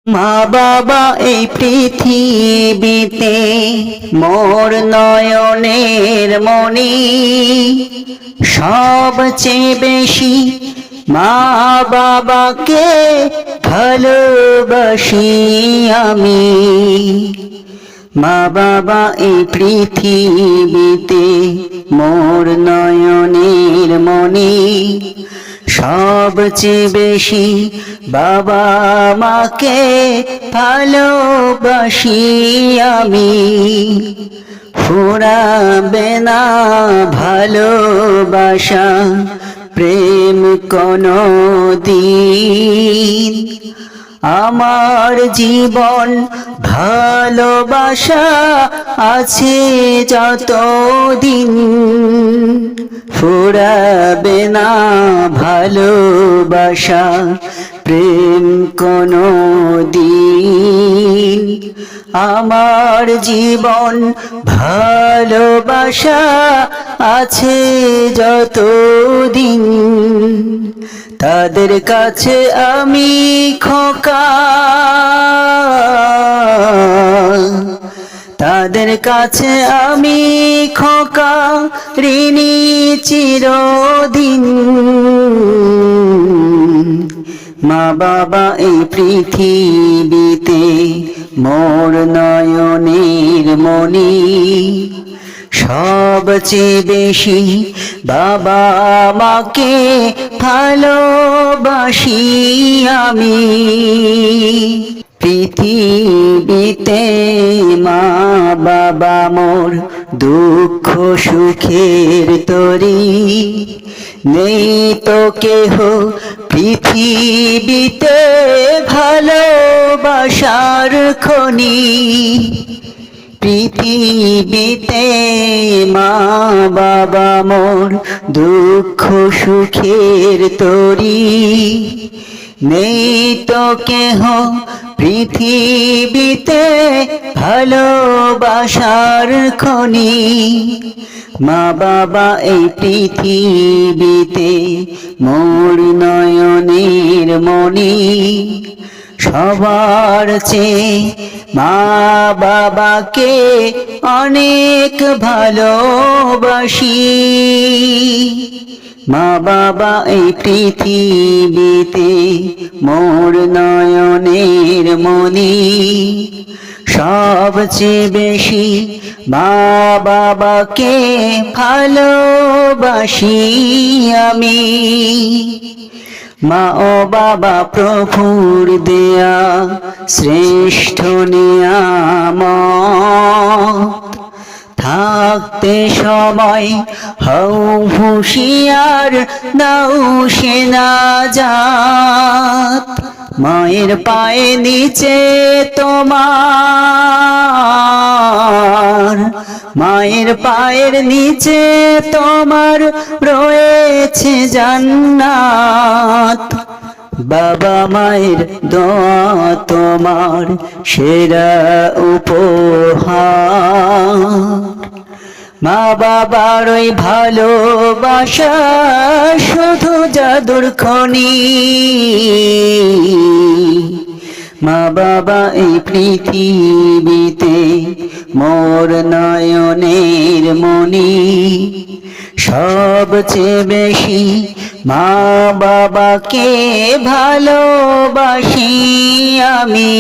মা বাবা এই পৃথিবীতে মোর নয়নের মনি, সবচেয়ে বেশি মা বাবাকে ভালোবাসি আমি। মা বাবা এই পৃথিবীতে মোর নয়নের মনি, সবচেয়ে বেশি বাবা মাকে ভালোবাসি আমি। ফুরাবে না ভালোবাসা প্রেম কোনো দিন, আমার জীবন ভালোবাসা আছে যতদিন। ফুরাবে না ভালোবাসা প্রেম কোনো দিন, আমার জীবন ভালোবাসা আছে যতদিন। তাদের কাছে আমি খোকা, তাদের কাছে আমি খোকা ঋণী চিরদিন। মা বাবা এই পৃথিবীতে মোর নয়নের মনি, সবচেয়ে বেশি বাবা মাকে ভালোবাসি আমি। পৃথিবীতে মা বাবা মোর দুঃখ সুখের তরি, নেই তো কেহ পৃথিবীতে ভালোবাসার খনি। পৃথিবীতে মা বাবা মোর দুঃখ সুখের তরি, নেই তো কেহ পৃথিবীতে ভালোবাসার খনি। মা বাবা এই পৃথিবীতে মোর নয়নের মনি, সবার চেয়ে মা বাবাকে অনেক ভালোবাসি। মা বাবা এই পৃথিবীতে মোর নয়নের মনি, সবচেয়ে বেশি মা বাবাকে ভালোবাসি আমি। মা ও বাবা প্রভুর দেয়া শ্রেষ্ঠ নিয়ামত, থাকতে সময় হও হুঁশিয়ার দাও সে নাজাত। মায়ের পায়ে নিচে তোমার, মায়ের পায়ের নিচে তোমার রয়েছে জান্নাত। বাবা মায়ের দোয়া তোমার সেরা উপহার। মা বাবার ওই ভালোবাসা শুধু জাদুর খনি। মা বাবা এই পৃথিবীতে মোর নয়নের মনি, সবচেয়ে বেশি মা বাবাকে ভালোবাসি আমি।